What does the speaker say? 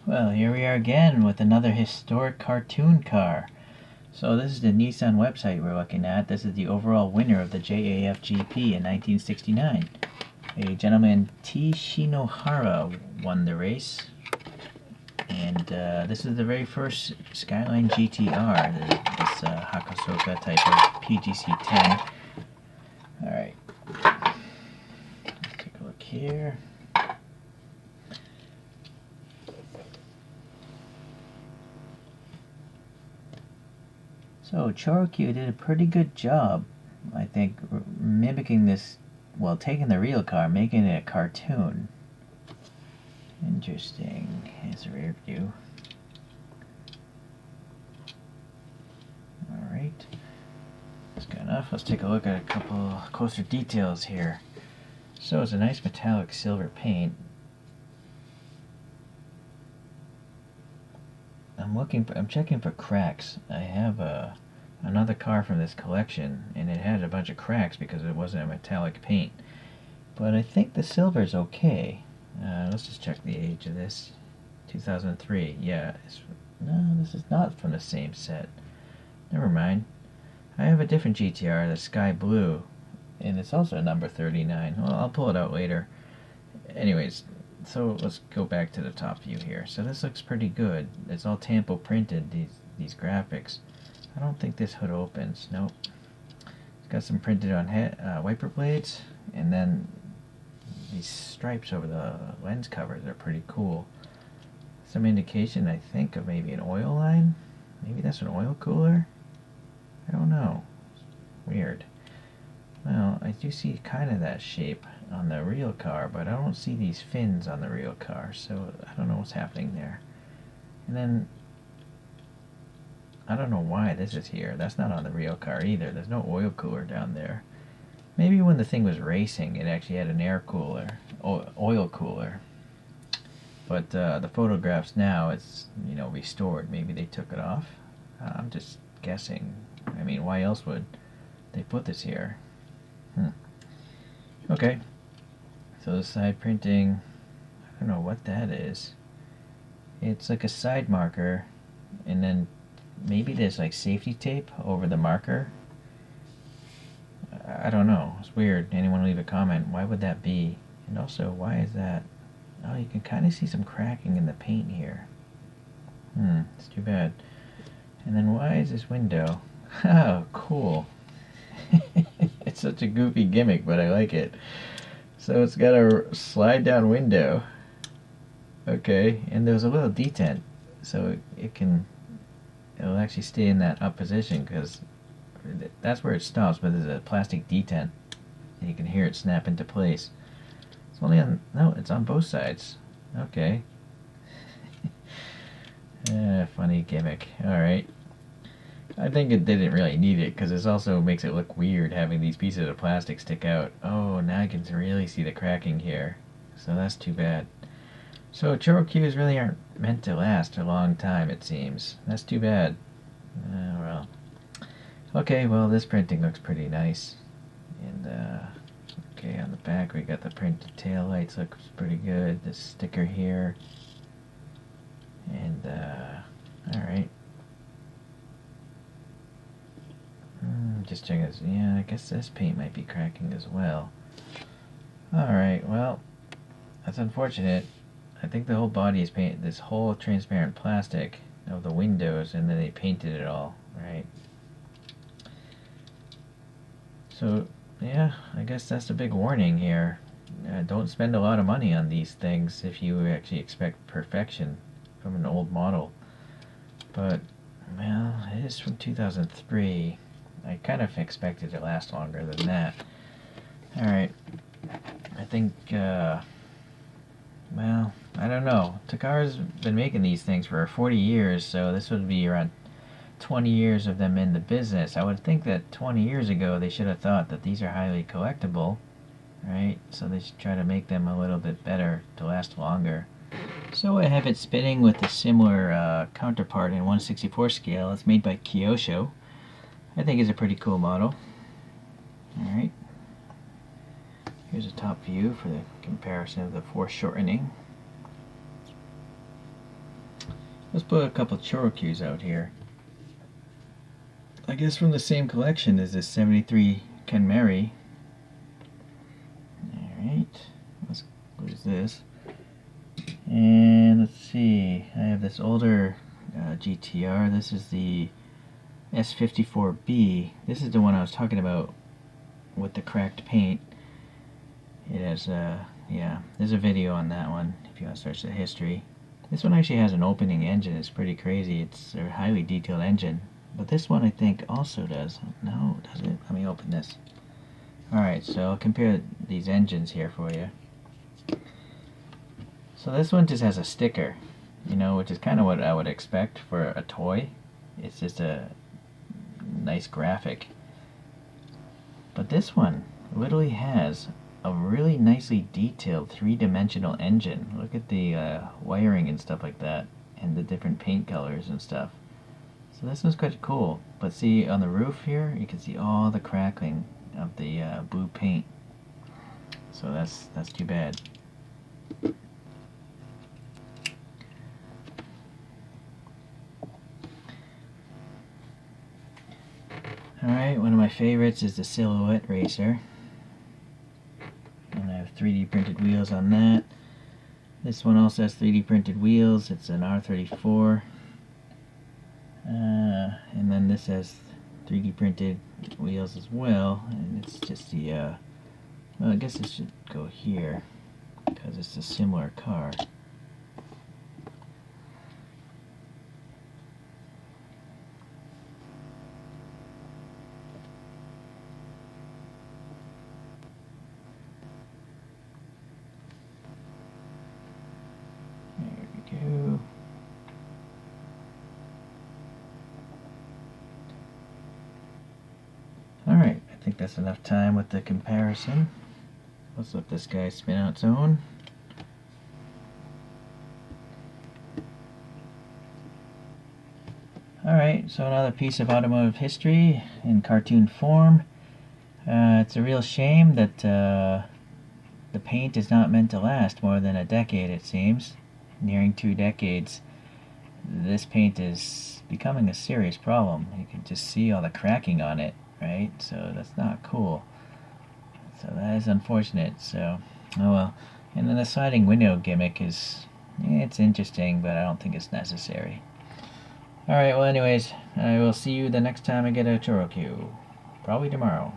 Well, here we are again with another historic cartoon car. So this is the Nissan website we're looking at. This is the overall winner of the JAFGP in 1969. A gentleman, T. Shinohara, won the race. And this is the very first Skyline GTR, this Hakosuka type of PGC-10. Alright, let's take a look here. So Choro-Q did a pretty good job, I think, mimicking this, well, taking the real car, making it a cartoon. Interesting. Here's a rear view. Alright. That's good enough. Let's take a look at a couple closer details here. So it's a nice metallic silver paint. I'm checking for cracks. I have another car from this collection, and it had a bunch of cracks because it wasn't a metallic paint. But I think the silver's okay. Let's just check the age of this. 2003. Yeah. No, this is not from the same set. Never mind. I have a different GTR, the sky blue, and it's also number 39. Well, I'll pull it out later. Anyways, so let's go back to the top view here. So this looks pretty good. It's all tampo printed, these graphics. I don't think this hood opens. Nope. It's got some printed on wiper blades, and then these stripes over the lens covers are pretty cool. Some indication, I think, of maybe an oil line. Maybe that's an oil cooler. I don't know. Weird. Well, I do see kind of that shape on the real car, but I don't see these fins on the real car, so I don't know what's happening there. And then I don't know why this is here. That's not on the real car either. There's no oil cooler down there. Maybe when the thing was racing, it actually had an air cooler, oil cooler. But the photographs now, it's restored. Maybe they took it off. I'm just guessing. I mean, why else would they put this here? Okay. So the side printing, I don't know what that is. It's like a side marker, and then maybe there's like safety tape over the marker. I don't know. It's weird. Anyone leave a comment? Why would that be? And also, why is that? Oh, you can kind of see some cracking in the paint here. It's too bad. And then why is this window? Oh, cool. It's such a goofy gimmick, but I like it. So it's got a slide down window. Okay, and there's a little detent, so it'll actually stay in that up position because that's where it stops, but there's a plastic detent, and you can hear it snap into place. It's only on, no, it's on both sides. Okay. Funny gimmick. Alright. I think it didn't really need it because it also makes it look weird having these pieces of plastic stick out. Oh, now I can really see the cracking here. So that's too bad. So Choro-Qs really aren't meant to last a long time, it seems. That's too bad. Well. Okay, well, this printing looks pretty nice. And, okay, on the back we got the printed tail lights, looks pretty good. This sticker here. And, alright. Just checking this. Yeah, I guess this paint might be cracking as well. Alright, well, that's unfortunate. I think the whole body is painted, this whole transparent plastic of the windows, and then they painted it all, right? So, yeah, I guess that's the big warning here. Don't spend a lot of money on these things if you actually expect perfection from an old model. But, well, it is from 2003. I kind of expected it to last longer than that. Alright. I think, well, I don't know. Takara's been making these things for 40 years, so this would be around 20 years of them in the business. I would think that 20 years ago they should have thought that these are highly collectible, right? So they should try to make them a little bit better to last longer. So I have it spinning with a similar counterpart in 1/64 scale. It's made by Kyosho. I think it's a pretty cool model. Alright. Here's a top view for the comparison of the foreshortening. Let's put a couple Choro-Qs out here. I guess from the same collection as this 73 Kenmeri. Alright, let's close this. And let's see, I have this older GTR. This is the S54B. This is the one I was talking about with the cracked paint. It has yeah, there's a video on that one if you want to search the history. This one actually has an opening engine. It's pretty crazy. It's a highly detailed engine. But this one I think also does. No, does it? Let me open this. Alright, so I'll compare these engines here for you. So this one just has a sticker, you know, which is kind of what I would expect for a toy. It's just a nice graphic. But this one literally has a really nicely detailed three-dimensional engine. Look at the wiring and stuff like that, and the different paint colors and stuff. So this one's quite cool. But see, on the roof here, you can see all the crackling of the blue paint. So that's too bad. Alright, one of my favorites is the Silhouette Racer. And I have 3D printed wheels on that. This one also has 3D printed wheels. It's an R34. And then this has 3D printed wheels as well. And it's just the, well, I guess it should go here because it's a similar car. Alright, I think that's enough time with the comparison. Let's let this guy spin on its own. Alright, so another piece of automotive history in cartoon form. It's a real shame that the paint is not meant to last more than a decade, it seems. Nearing 2 decades. This paint is becoming a serious problem. You can just see all the cracking on it, right? So that's not cool. So that is unfortunate. So, oh well. And then the sliding window gimmick is, it's interesting, but I don't think it's necessary. Alright, well anyways, I will see you the next time I get a ChoroQ. Probably tomorrow.